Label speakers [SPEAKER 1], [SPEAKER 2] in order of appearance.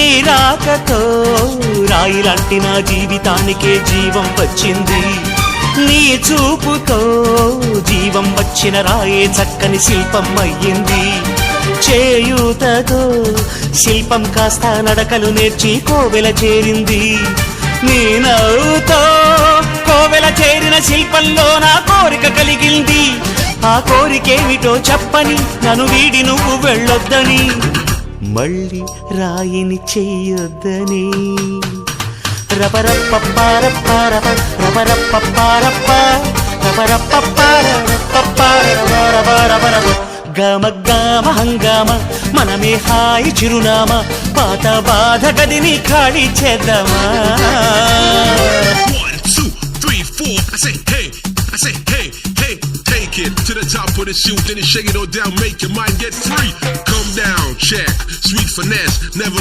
[SPEAKER 1] నీ రాకతో రాయిలాంటి నా జీవితానికే జీవం వచ్చింది. నీ చూపుతో జీవం వచ్చిన రాయే చక్కని శిల్పం అయ్యింది. చేయూతతో శిల్పం కాస్త నడకలు నేర్చి కోవెల చేరింది. నీ నవ్వుతో కోవెల చేరిన శిల్పంలో నా కోరిక కలిగింది. ఆ కోరికేమిటో చెప్పని నన్ను వీడి నువ్వు వెళ్ళొద్దని, మళ్ళీ రాయిని చెయ్యొద్దని. రపరప్పపారప్పారప రపరప్పపారప్ప రపరప్పపారపపారపపారపపారపపారప గమ గమ హంగామ మనమే హాయి చిరునామా, పాత బాధ గదిని ఖాళీ చేద్దామా.
[SPEAKER 2] 1 2 3 4 I say hey, I say hey, hey, take it to the top of the shoe, then you shake it all down, make your mind get free. Come down, check, sweet finesse, never